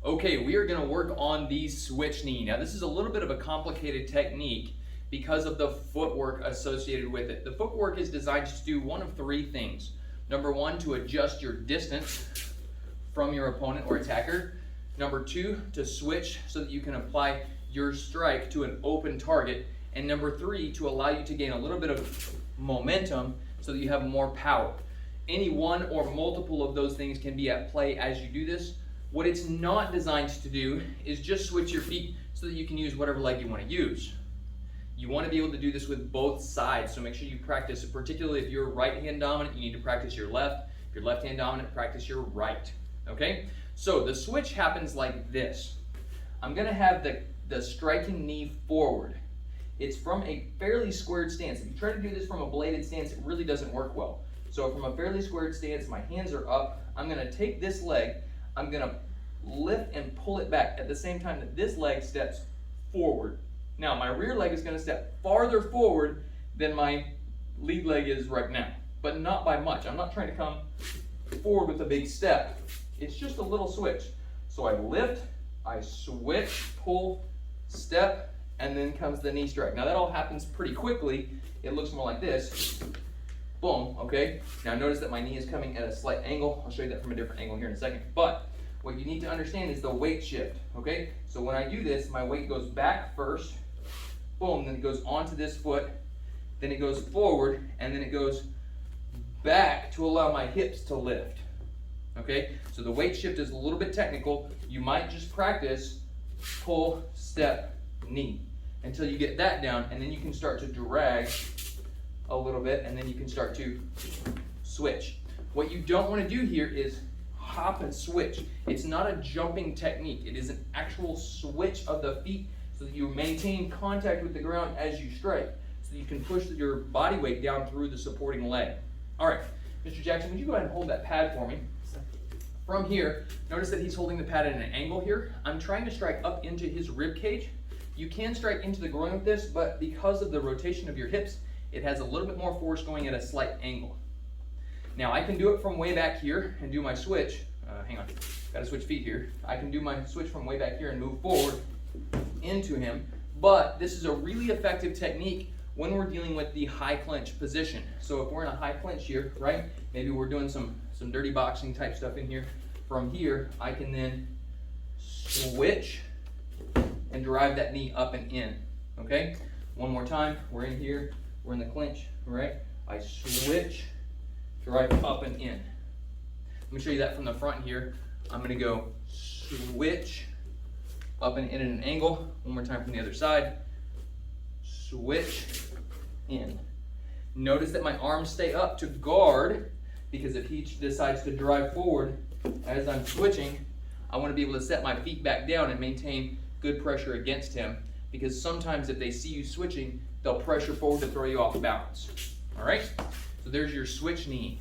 Okay, we are going to work on the switch knee. Now this is a little bit of a complicated technique because of the footwork associated with it. The footwork is designed to do one of three things. Number one, to adjust your distance from your opponent or attacker. Number two, to switch so that you can apply your strike to an open target. And number three, to allow you to gain a little bit of momentum so that you have more power. Any one or multiple of those things can be at play as you do this. What it's not designed to do is just switch your feet so that you can use whatever leg you want to use. You want to be able to do this with both sides, so make sure you practice, particularly if you're right hand dominant, you need to practice your left. If you're left hand dominant, practice your right. Okay? So the switch happens like this. I'm going to have the striking knee forward. It's from a fairly squared stance. If you try to do this from a bladed stance, it really doesn't work well. So from a fairly squared stance, my hands are up. I'm going to take this leg, I'm going to lift and pull it back at the same time that this leg steps forward. Now, my rear leg is going to step farther forward than my lead leg is right now, but not by much. I'm not trying to come forward with a big step. It's just a little switch. So I lift, I switch, pull, step, and then comes the knee strike. Now that all happens pretty quickly. It looks more like this. Boom, okay? Now notice that my knee is coming at a slight angle. I'll show you that from a different angle here in a second. But what you need to understand is the weight shift, okay? So when I do this, my weight goes back first, boom, then it goes onto this foot, then it goes forward, and then it goes back to allow my hips to lift, okay? So the weight shift is a little bit technical. You might just practice pull, step, knee until you get that down, and then you can start to drag a little bit, and then you can start to switch. What you don't want to do here is hop and switch. It's not a jumping technique. It is an actual switch of the feet so that you maintain contact with the ground as you strike, so that you can push your body weight down through the supporting leg. All right, Mr. Jackson, would you go ahead and hold that pad for me? From here, notice that he's holding the pad at an angle here. I'm trying to strike up into his rib cage. You can strike into the groin with this, but because of the rotation of your hips, it has a little bit more force going at a slight angle. Now I can do it from way back here and do my switch. Hang on, gotta switch feet here. I can do my switch from way back here and move forward into him, but this is a really effective technique when we're dealing with the high clinch position. So if we're in a high clinch here, right? Maybe we're doing some dirty boxing type stuff in here. From here, I can then switch and drive that knee up and in, okay? One more time, we're in here. We're in the clinch, right? I switch, drive up and in. Let me show you that from the front here. I'm gonna go switch, up and in at an angle. One more time from the other side. Switch, in. Notice that my arms stay up to guard, because if he decides to drive forward as I'm switching, I wanna be able to set my feet back down and maintain good pressure against him, because sometimes if they see you switching, they'll pressure forward to throw you off balance. All right? So there's your switch knee.